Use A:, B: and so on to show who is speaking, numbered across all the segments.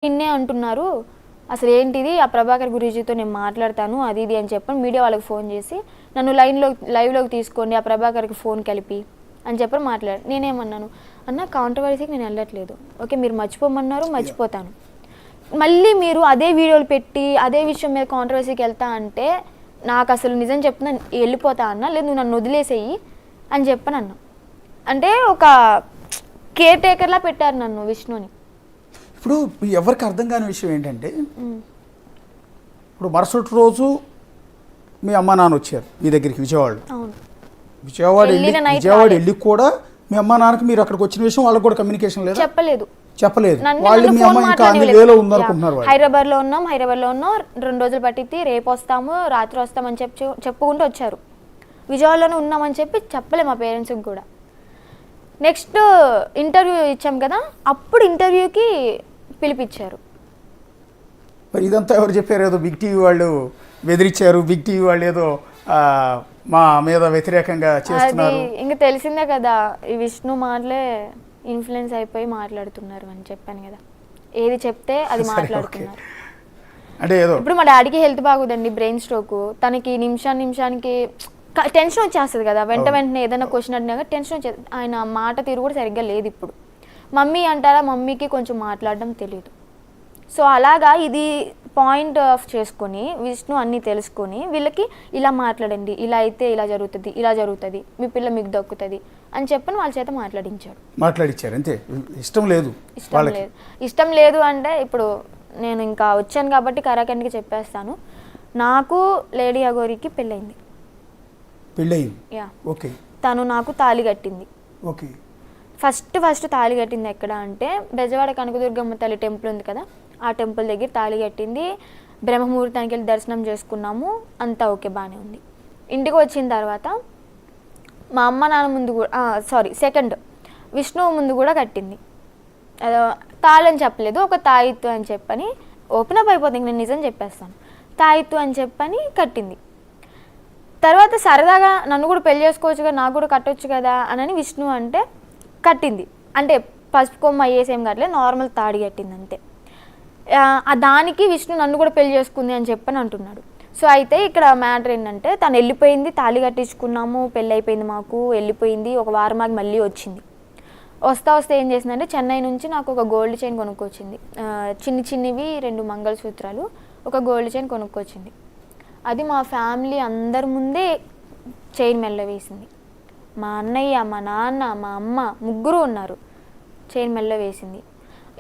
A: నిన్నే అంటున్నారు అసలు ఏంటిది ఆ ప్రభాకర్ గురూజీతో నేను మాట్లాడతాను అది ఇది అని చెప్పని మీడియా వాళ్ళకి ఫోన్ చేసి నన్ను లైవ్లోకి తీసుకోండి ఆ ప్రభాకర్కి ఫోన్ కలిపి అని చెప్పని మాట్లాడారు. నేనేమన్నాను అన్న కాంట్రవర్సీకి నేను వెళ్ళట్లేదు, ఓకే మీరు మర్చిపోమన్నారు మర్చిపోతాను, మళ్ళీ మీరు అదే వీడియోలు పెట్టి అదే విషయం మీద కాంట్రవర్సీకి వెళ్తా అంటే నాకు అసలు నిజం చెప్తున్నా వెళ్ళిపోతా అన్న, లేదు నువ్వు నన్ను వదిలేసేయి అని చెప్పని అన్నా. అంటే ఒక కేర్ టేకర్లా పెట్టారు నన్ను విష్ణుని.
B: ఇప్పుడు ఎవరికి అర్థం కాని విషయం ఏంటంటే ఇప్పుడు మరుసటి రోజు మీ అమ్మ నాన్న వచ్చారు మీ దగ్గరికి విజయవాడ వెళ్ళి కూడా మీ అమ్మ నాన్నకి మీరు అక్కడికి వచ్చిన విషయం వాళ్ళకి కూడా కమ్యూనికేషన్ లేదు, చెప్పలేదు వాళ్ళు మీ అమ్మ ఇంకా అన్ని వేలో ఉందనుకుంటున్నారు.
A: హైదరాబాద్ లో ఉన్నాం 2 రోజులు పట్టింది, రేపు వస్తాము రాత్రి వస్తామని చెప్పుకుంటూ వచ్చారు. విజయవాడలోనే ఉన్నామని చెప్పలే మా పేరెంట్స్కి కూడా. నెక్స్ట్ ఇంటర్వ్యూ ఇచ్చాం కదా, అప్పుడు ఇంటర్వ్యూకి పిలిపించారు.
B: మరి ఇదంతా ఎవరు చెప్పారు? ఏదో బిగ్ టీవీ వాళ్ళు బెదిరించారు, బిగ్ టీవీ వాళ్ళు ఏదో మా మీద వ్యతిరేకంగా చేస్తున్నారు.
A: ఇంకా తెలిసిందే కదా ఈ విష్ణు మాటలే ఇన్ఫ్లుయెన్స్ అయిపోయి మాట్లాడుతున్నారు అని చెప్పాను కదా, ఏది చెప్తే అది మాట్లాడుతున్నారు.
B: అంటే ఏదో
A: ఇప్పుడు మా డాడీకి హెల్త్ బాగుందండి, బ్రెయిన్ స్ట్రోక్, తనకి నిమిషానికి టెన్షన్ వచ్చేస్తుంది కదా, వెంటనే ఏదైనా క్వశ్చన్ అడిగినాక టెన్షన్ వచ్చేది. ఆయన మాట తీరు కూడా సరిగ్గా లేదు. ఇప్పుడు మమ్మీ అంటారా, మమ్మీకి కొంచెం మాట్లాడడం తెలియదు. సో అలాగా ఇది పాయింట్ ఆఫ్ చేసుకొని విష్ణు అన్నీ తెలుసుకొని వీళ్ళకి ఇలా మాట్లాడండి, ఇలా అయితే ఇలా జరుగుతుంది, మీ పిల్ల మీకు దక్కుతుంది అని చెప్పని వాళ్ళ చేత మాట్లాడించారు.
B: అంతే.
A: ఇష్టం లేదు అంటే ఇప్పుడు నేను ఇంకా వచ్చాను కాబట్టి కరాఖండికి చెప్పేస్తాను, నాకు లేడీ అఘోరికి పెళ్ళయింది. తను నాకు తాళి కట్టింది. ఫస్ట్ తాళి కట్టింది ఎక్కడ అంటే బెజవాడ కనకదుర్గమ్మ తల్లి టెంపుల్ ఉంది కదా, ఆ టెంపుల్ దగ్గర తాళి కట్టింది. బ్రహ్మముహూర్తానికి వెళ్ళి దర్శనం చేసుకున్నాము, అంతా ఓకే బాగానే ఉంది. ఇంటికి వచ్చిన తర్వాత మా అమ్మ నాన్న ముందు కూడా సెకండ్ విష్ణు ముందు కూడా కట్టింది. తాళి అని చెప్పలేదు, ఒక తాయిత్తు అని చెప్పని ఓపెన్ అప్ అయిపోతుంది, నేను నిజం చెప్పేస్తాను, తాయిత్తు అని చెప్పని కట్టింది. తర్వాత సరదాగా నన్ను కూడా పెళ్లి చేసుకోవచ్చు కదా, నాకు కూడా కట్టొచ్చు కదా అని విష్ణు అంటే కట్టింది. అంటే పసుపు కొమ్మ అయ్యేసేం కట్టలేదు, నార్మల్ తాడి కట్టింది అంతే. దానికి విష్ణు నన్ను కూడా పెళ్లి చేసుకుంది అని చెప్పని అంటున్నాడు. సో అయితే ఇక్కడ మ్యాటర్ ఏంటంటే తను వెళ్ళిపోయింది, తాళి కట్టించుకున్నాము, పెళ్ళి అయిపోయింది, మాకు వెళ్ళిపోయింది. ఒక వారం ఆగి మళ్ళీ వచ్చింది. వస్తే ఏం చేసిందంటే చెన్నై నుంచి నాకు ఒక గోల్డ్ చైన్ కొనుక్కొచ్చింది, చిన్నవి 2 మంగళసూత్రాలు, ఒక గోల్డ్ చైన్ కొనుక్కొచ్చింది. అది మా ఫ్యామిలీ అందరి ముందే చైన్ మెల్ల వేసింది. మా అన్నయ్య, మా నాన్న, మా అమ్మ ముగ్గురు ఉన్నారు, చైన్ మెల్ల వేసింది.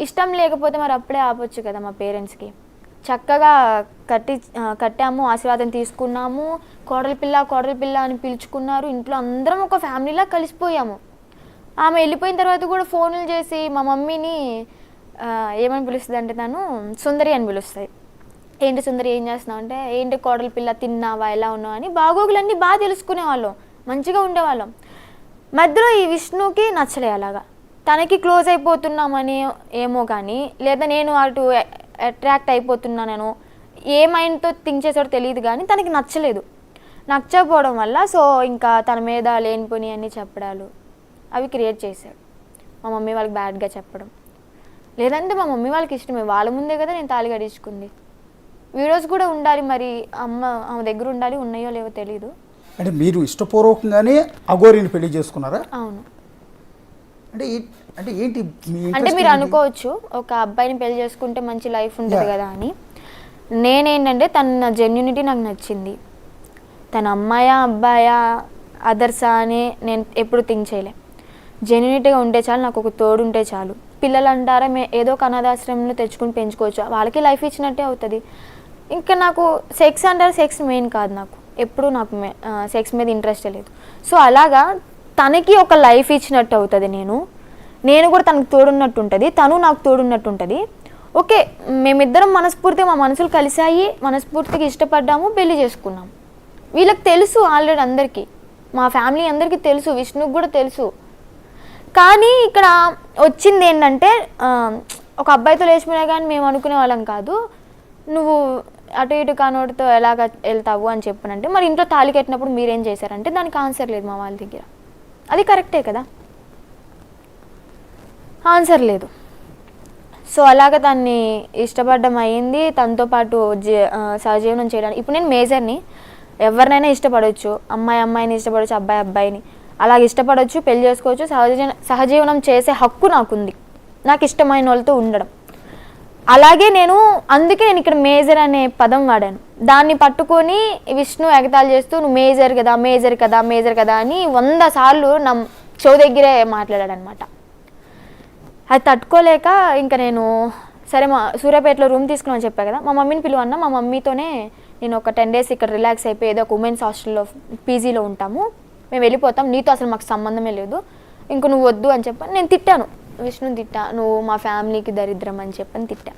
A: ఇష్టం లేకపోతే మరి అప్పుడే ఆపొచ్చు కదా మా పేరెంట్స్కి. చక్కగా కట్టాము, ఆశీర్వాదం తీసుకున్నాము, కోడలి పిల్ల అని పిలుచుకున్నారు. ఇంట్లో అందరం ఒక ఫ్యామిలీలా కలిసిపోయాము. ఆమె వెళ్ళిపోయిన తర్వాత కూడా ఫోన్లు చేసి మా మమ్మీని ఏమని పిలుస్తుంది అంటే తను సుందరి అని పిలుస్తాయి. ఏంటి సుందరి ఏం చేస్తున్నావు అంటే, ఏంటి కోడలి పిల్ల తిన్నావా ఎలా ఉన్నావు అని బాగోగులన్నీ బాగా తెలుసుకునేవాళ్ళం, మంచిగా ఉండేవాళ్ళం. మధ్యలో ఈ విష్ణుకి నచ్చలే అలాగా, తనకి క్లోజ్ అయిపోతున్నామని ఏమో కానీ, లేదా నేను అటు అట్రాక్ట్ అయిపోతున్నాను ఏ మైండ్తో థింక్ చేసాడో తెలియదు కానీ తనకి నచ్చకపోవడం వల్ల సో ఇంకా తన మీద లేనిపోని అన్నీ చెప్పడాలు అవి క్రియేట్ చేశాడు. మా మమ్మీ వాళ్ళకి బ్యాడ్గా చెప్పడం, లేదంటే మా మమ్మీ వాళ్ళకి ఇష్టమే, వాళ్ళ ముందే కదా నేను తాళి కట్టించుకుంది. వీడియోస్ కూడా ఉండాలి, మరి ఆమె దగ్గర ఉండాలి, ఉన్నాయో లేవో తెలీదు.
B: అంటే మీరు ఇష్టపూర్వకంగానే అఘోరిని పెళ్లి చేసుకున్నారా?
A: అవును.
B: అంటే ఏంటి
A: అంటే మీరు అనుకోవచ్చు ఒక అబ్బాయిని పెళ్లి చేసుకుంటే మంచి లైఫ్ ఉంటుంది కదా అని. నేనేంటంటే తన జెన్యూనిటీ నాకు నచ్చింది. తన అమ్మాయా అబ్బాయా అదర్సా అని నేను ఎప్పుడు థింక్ చేయలే. జెన్యూనిటీగా ఉంటే చాలు, నాకు ఒక తోడు ఉంటే చాలు. పిల్లలు అంటారా ఏదో ఒక అనాథాశ్రమంలో తెచ్చుకుని పెంచుకోవచ్చు, వాళ్ళకి లైఫ్ ఇచ్చినట్టే అవుతుంది. ఇంకా నాకు సెక్స్ అంటారు, సెక్స్ మెయిన్ కాదు, నాకు ఎప్పుడు నాకు సెక్స్ మీద ఇంట్రెస్ట్ లేదు. సో అలాగా తనకి ఒక లైఫ్ ఇచ్చినట్టు అవుతుంది, నేను కూడా తనకు తోడున్నట్టు ఉంటుంది, తను నాకు తోడున్నట్టు ఉంటుంది. ఓకే మేమిద్దరం మనస్ఫూర్తిగా మా మనసులు కలిసాయి, మనస్ఫూర్తిగా ఇష్టపడ్డాము, పెళ్లి చేసుకున్నాము. వీళ్ళకి తెలుసు ఆల్రెడీ, అందరికీ మా ఫ్యామిలీ అందరికీ తెలుసు, విష్ణుకి కూడా తెలుసు. కానీ ఇక్కడ వచ్చింది ఏంటంటే ఒక అబ్బాయితో లేచిపోయినా కానీ మేము అనుకునే వాళ్ళం కాదు, నువ్వు అటు ఇటు కానోడితో ఎలాగ వెళ్తావు అని చెప్పనంటే, మరి ఇంట్లో తాళి కట్టినప్పుడు మీరేం చేశారంటే దానికి ఆన్సర్ లేదు మా వాళ్ళ దగ్గర. అది కరెక్టే కదా, ఆన్సర్ లేదు. సో అలాగ తన్ని ఇష్టపడడం అయ్యింది. తనతో పాటు సహజీవనం చేయడానికి ఇప్పుడు నేను మేజర్ని, ఎవరినైనా ఇష్టపడవచ్చు, అమ్మాయిని ఇష్టపడవచ్చు, అబ్బాయిని అలాగ ఇష్టపడవచ్చు, పెళ్లి చేసుకోవచ్చు, సహజీవనం చేసే హక్కు నాకుంది, నాకు ఇష్టమైన వాళ్ళతో ఉండడం. అలాగే అందుకే నేను ఇక్కడ మేజర్ అనే పదం వాడాను. దాన్ని పట్టుకొని విష్ణు ఎగతాళి చేస్తూ నువ్వు మేజర్ కదా అని 100 సార్లు నా చెవు దగ్గరే మాట్లాడాడు అనమాట. అది తట్టుకోలేక ఇంకా నేను సరే సూర్యాపేటలో రూమ్ తీసుకున్నామని చెప్పా కదా, మా మమ్మీని పిలువన్నా, మా మమ్మీతోనే నేను ఒక 10 days ఇక్కడ రిలాక్స్ అయిపోయి ఏదో ఒక ఉమెన్స్ హాస్టల్లో పీజీలో ఉంటాము, మేము వెళ్ళిపోతాం, నీతో అసలు మాకు సంబంధమే లేదు, ఇంక నువ్వు వద్దు అని చెప్పని నేను తిట్టాను. విష్ణుని తిట్టా, నువ్వు మా ఫ్యామిలీకి దరిద్రం అని చెప్పని తిట్టా.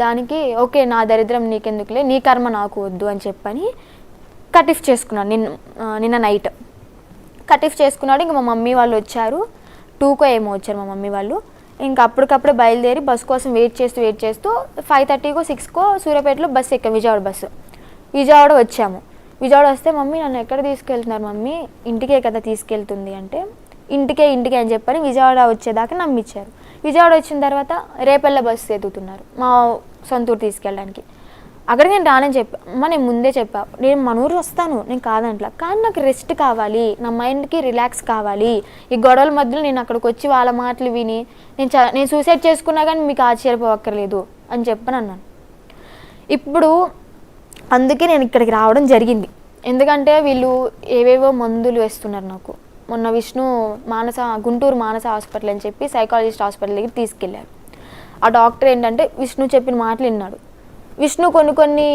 A: దానికి ఓకే నా దరిద్రం నీకెందుకులే, నీ కర్మ నాకు వద్దు అని చెప్పని కటిఫ్ చేసుకున్నాను. నిన్న నైట్ కటిఫ్ చేసుకున్నాడు. ఇంక మా మమ్మీ వాళ్ళు వచ్చారు, 2కో ఏమో వచ్చారు మా మమ్మీ వాళ్ళు. ఇంకా అప్పటికప్పుడే బయలుదేరి బస్ కోసం వెయిట్ చేస్తూ 5:30కో 6కో సూర్యాపేటలో బస్సు ఎక్కాం, విజయవాడ వచ్చాము. విజయవాడ వస్తే మమ్మీ నన్ను ఎక్కడ తీసుకెళ్తున్నారు మమ్మీ, ఇంటికే కదా తీసుకెళ్తుంది అంటే ఇంటికే అని చెప్పని విజయవాడ వచ్చేదాకా నమ్మిచ్చారు. విజయవాడ వచ్చిన తర్వాత రేపల్ల బస్సు ఎదుగుతున్నారు మా సొంతూరు తీసుకెళ్ళడానికి. అక్కడికి నేను రానని చెప్పా, అమ్మ నేను ముందే చెప్పా, నేను మన ఊరు వస్తాను, నేను కాదంట్లా, కానీ నాకు రెస్ట్ కావాలి, నా మైండ్కి రిలాక్స్ కావాలి, ఈ గొడవల మధ్యలో నేను అక్కడికి వచ్చి వాళ్ళ మాటలు విని నేను సూసైడ్ చేసుకున్నా కానీ మీకు ఆశ్చర్యపోవక్కర్లేదు అని చెప్పని అన్నాను. ఇప్పుడు అందుకే నేను ఇక్కడికి రావడం జరిగింది. ఎందుకంటే వీళ్ళు ఏవేవో మందులు వేస్తున్నారు నాకు. మొన్న విష్ణు గుంటూరు మానస హాస్పిటల్ అని చెప్పి సైకాలజిస్ట్ హాస్పిటల్ దగ్గర తీసుకెళ్ళారు. ఆ డాక్టర్ ఏంటంటే విష్ణు చెప్పిన మాటలు విన్నాడు. విష్ణు కొన్ని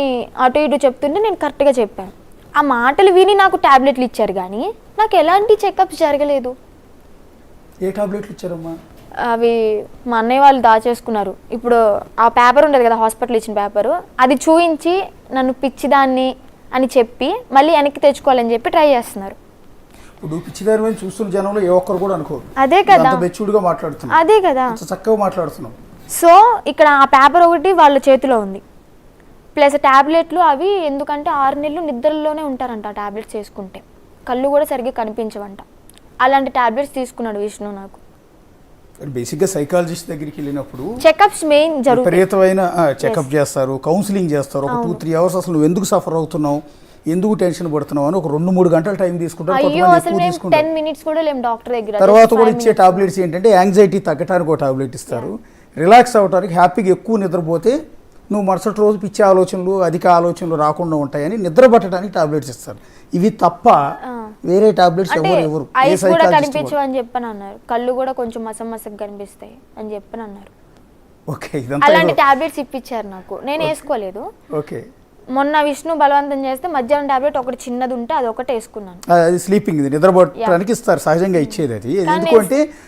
A: అటు ఇటు చెప్తుంటే నేను కరెక్ట్గా చెప్పాను. ఆ మాటలు విని నాకు ట్యాబ్లెట్లు ఇచ్చారు కానీ నాకు ఎలాంటి చెకప్స్ జరగలేదు.
B: ఏ టాబ్లెట్లు ఇచ్చారమ్మా?
A: అవి మా అన్నయ్య వాళ్ళు దాచేసుకున్నారు. ఇప్పుడు ఆ పేపర్ ఉండదు కదా, హాస్పిటల్ ఇచ్చిన పేపరు, అది చూయించి నన్ను పిచ్చిదాన్ని అని చెప్పి మళ్ళీ వెనక్కి తెచ్చుకోవాలని చెప్పి ట్రై చేస్తున్నారు.
B: ఇప్పుడు పిచ్చిదారి చూస్తున్న జనంలో ఏ ఒక్కరు కూడా అనుకోరు.
A: అదే కదా,
B: మెచ్యూర్డ్గా మాట్లాడుతున్నాం,
A: అదే కదా
B: చక్కగా మాట్లాడుతున్నాం.
A: సో ఇక్కడ ఆ పేపర్ ఒకటి వాళ్ళ చేతిలో ఉంది, ప్లస్ ట్యాబ్లెట్లు అవి. ఎందుకంటే 6 నెలలు నిద్రలోనే ఉంటారంట ఆ ట్యాబ్లెట్స్ వేసుకుంటే, కళ్ళు కూడా సరిగ్గా కనిపించవంట. అలాంటి ట్యాబ్లెట్స్ తీసుకున్నాడు విష్ణు నాకు.
B: బేసిక్గా సైకాలజిస్ట్ దగ్గరికి వెళ్ళినప్పుడు
A: చెకప్స్ మెయిన్ జరుగుతాయి,
B: విపరీతమైన చెకప్ చేస్తారు, కౌన్సిలింగ్ చేస్తారు. ఒక 2-3 hours అసలు నువ్వు ఎందుకు సఫర్ అవుతున్నావు, ఎందుకు టెన్షన్ పడుతున్నావు అని ఒక 2-3 గంటలు టైం తీసుకుంటారు.
A: అయ్యో అసలు 10 minutes కూడా లేం డాక్టర్ దగ్గర.
B: తర్వాత కూడా ఇచ్చే టాబ్లెట్స్ ఏంటంటే యాంగ్జైటీ తగ్గడానికి ఒక టాబ్లెట్ ఇస్తారు, రిలాక్స్ అవ్వడానికి, హ్యాపీగా ఎక్కువ నిద్రపోతే నువ్వు మరుసటి రోజు పిచ్చి ఆలోచనలు అధిక ఆలోచనలు రాకుండా ఉంటాయని నిద్ర పట్టడానికి టాబ్లెట్స్ ఇస్తారు. ఇవి తప్ప వేరే టాబ్లెట్స్ ఎవరు
A: ఐస్ కూడా కనిపించవు అని చెప్పని అన్నారు, కళ్ళు కూడా కొంచెం మసమసగా కనిపిస్తాయి అని చెప్పని అన్నారు.
B: ఓకే,
A: అలాంటి టాబ్లెట్స్ ఇప్పించారు నాకు, నేను వేసుకోలేదు.
B: ఓకే,
A: మొన్న విష్ణు బలవంతం చేస్తే మధ్యాహ్నం టాబ్లెట్ ఒకటి చిన్నది ఉంటే అది ఒకటి వేసుకున్నాను.
B: అది స్లీపింగ్, నిద్రపోవడానికి ఇస్తారు, సహజంగా ఇచ్చేది అది. ఎందుకంటే